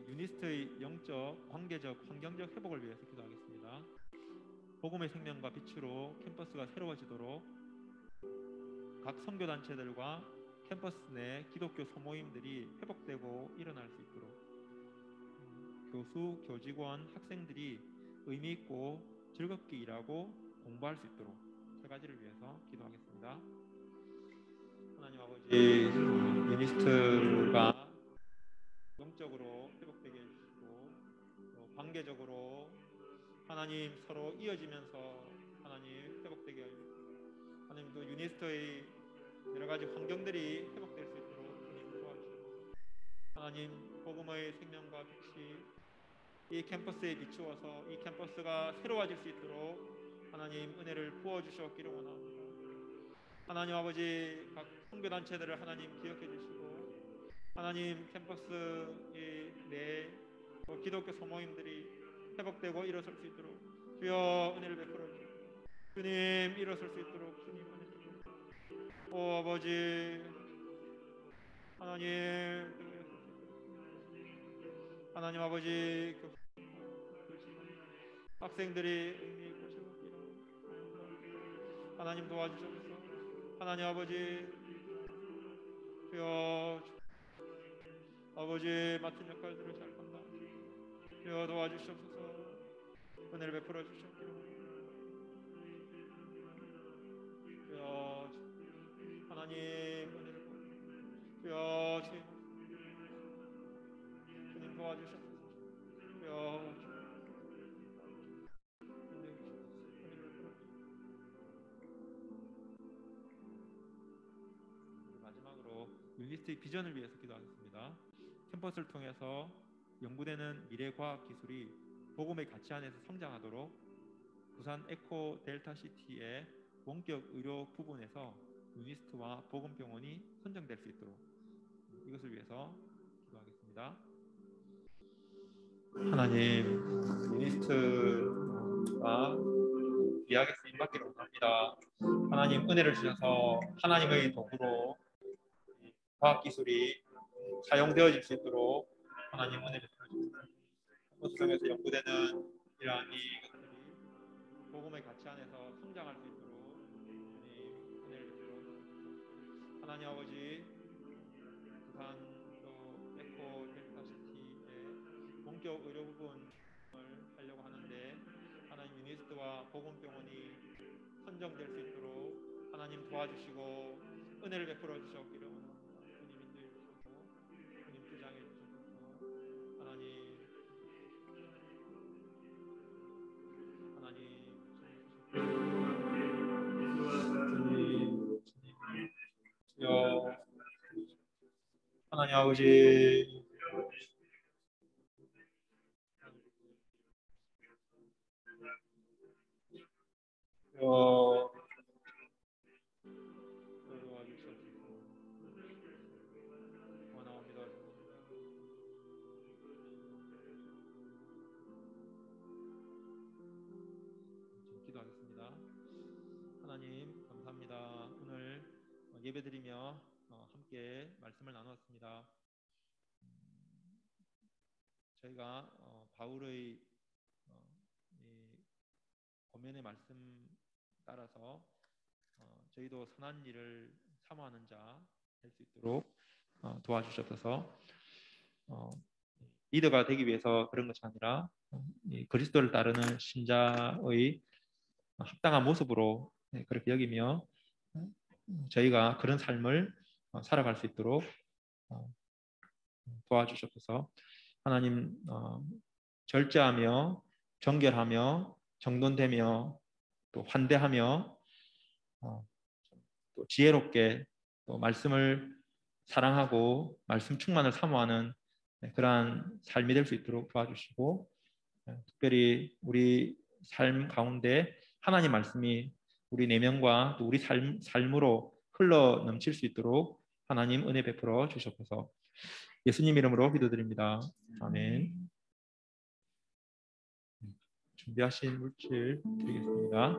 유니스트의 영적, 관계적, 환경적 회복을 위해서 기도하겠습니다. 복음의 생명과 빛으로 캠퍼스가 새로워지도록 각 선교단체들과 캠퍼스 내 기독교 소모임들이 회복되고 일어날 수 있도록 교수, 교직원, 학생들이 의미 있고 즐겁게 일하고 공부할 수 있도록 세 가지를 위해서 기도하겠습니다. 하나님 아버지, 미니스트가 영적으로 회복되게 해주시고 관계적으로 하나님 서로 이어지면서 하나님 회복되게 하여 주시고, 하나님 또 유니스트의 여러 가지 환경들이 회복될 수 있도록 주님 도와주시옵소서. 하나님 복음의 생명과 빛이 이 캠퍼스에 비추어서 이 캠퍼스가 새로워질 수 있도록 하나님 은혜를 부어주시옵기를 원합니다. 하나님 아버지 각 선교단체들을 하나님 기억해 주시고, 하나님 캠퍼스의 내 기독교 소모임들이 회복되고 일어설 수 있도록 주여 은혜를 베풀어 주시고, 주님 일어설 수 있도록 주님 은혜를 베풀어 주시고, 오 아버지 하나님, 하나님 아버지 학생들이 의미 있고 즐겁기를 하나님 도와주셔서 하나님 아버지 주여 아버지 맡은 역할들을 잘 감당하시고 주여 도와주시옵소서. 은혜를 베풀어 주시옵기를 주여 하나님 은혜를 주여 주님 도와주시옵소서. 주여 마지막으로 유니스트의 비전을 위해서 기도하겠습니다. 캠퍼스를 통해서 연구되는 미래 과학 기술이 복음의 가치 안에서 성장하도록 부산 에코 델타 시티의 원격 의료 부분에서 유니스트와 복음병원이 선정될 수 있도록 이것을 위해서 기도하겠습니다. 하나님, 유니스트가 귀하게 쓰임받기를 원합니다. 하나님 은혜를 주셔서 하나님의 도구로 과학기술이 사용되어질 수 있도록 하나님 은혜를 주옵소서. 캠퍼스에서 연구되는 이러한 이것들이 복음의 가치 안에서 성장할 수 있도록 주님 은혜를 주옵소서. 하나님 아버지 부산 또 에코 델타 시티의 본격 의료 부분을 하려고 하는데 하나님 유니스트와 복음병원이 선정될 수 있도록 하나님 도와주시고 은혜를 베풀어 주셨기를 원합니다. 주님 인도해 주시고 주님 주장해 주셔서 하나님 주여 하나님 아버지 주여 원하옵니다. 기도하겠습니다. 하나님 감사합니다. 오늘 예배드리며 함께 말씀을 나누었습니다. 저희가 바울의 이 권면의 말씀 따라서 저희도 선한 일을 사모하는 자 될 수 있도록 도와주셔서 리더가 되기 위해서 그런 것이 아니라 그리스도를 따르는 신자의 합당한 모습으로 그렇게 여기며 저희가 그런 삶을 살아갈 수 있도록 도와주셔서 하나님 절제하며 정결하며 정돈되며 또 환대하며 또 지혜롭게 또 말씀을 사랑하고 말씀 충만을 사모하는 그러한 삶이 될 수 있도록 도와주시고 특별히 우리 삶 가운데 하나님 말씀이 우리 내면과 또 우리 삶으로 흘러 넘칠 수 있도록 하나님 은혜 베풀어 주셔서 예수님 이름으로 기도드립니다. 아멘. 준비하신 물질 드리겠습니다.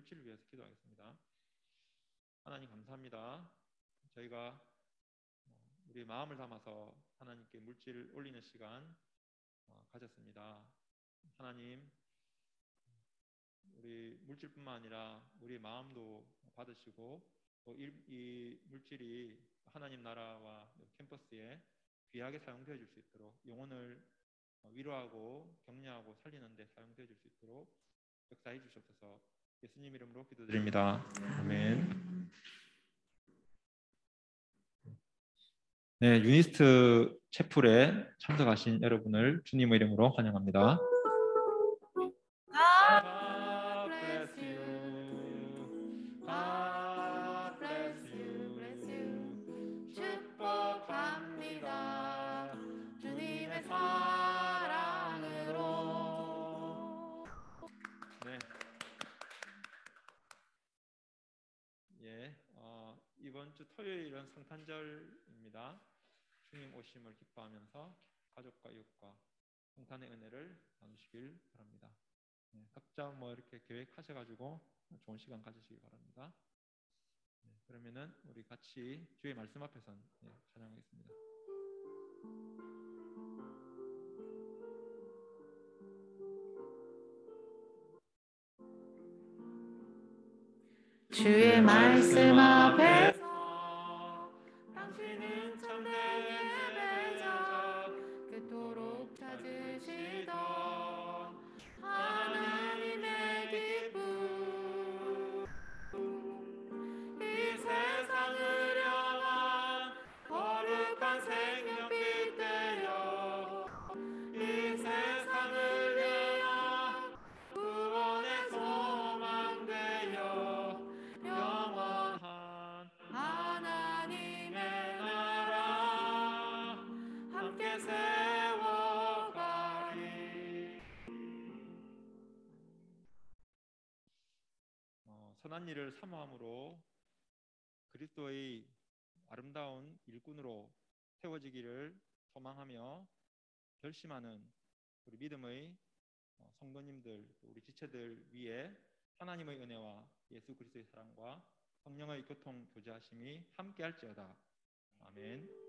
물질을 위해서 기도하겠습니다. 하나님 감사합니다. 저희가 우리 마음을 담아서 하나님께 물질을 올리는 시간 가졌습니다. 하나님, 우리 물질뿐만 아니라 우리 마음도 받으시고 또 이 물질이 하나님 나라와 캠퍼스에 귀하게 사용되어 줄 수 있도록 영혼을 위로하고 격려하고 살리는 데 사용되어 줄 수 있도록 역사해 주시옵소서. 예수님 이름으로 기도드립니다. 아멘. 네, 유니스트 채플에 참석하신 여러분을 주님의 이름으로 환영합니다. God bless you. God bless you. Bless you. 축복합니다. 주님의 사랑으로. 네. 예, 이번 주 토요일은 성탄절입니다. 주님 오심을 기뻐하면서 가족과 이웃과 성탄의 은혜를 나누시길 바랍니다. 네, 각자 이렇게 계획하셔가지고 좋은 시간 가지시기 바랍니다. 네, 그러면은 우리 같이 주의 말씀 앞에서 찬양하겠습니다. 주의 말씀 앞에서 당신은 참된 예배자 그토록 찾으시던 하나님의 기쁨 이 세상을 향한 거룩한 생명빛 되어 이 세상을 위한 구원의 소망 되어 영원한 하나님의 나라 함께 세워가리. 선한 일을 사모함으로 그리스도의 아름다운 일꾼으로 세워지기를 소망하며 결심하는 우리 믿음의 성도님들, 우리 지체들 위에 하나님의 은혜와 예수 그리스도의 사랑과 성령의 교통 교제하심이 함께할지어다. 아멘.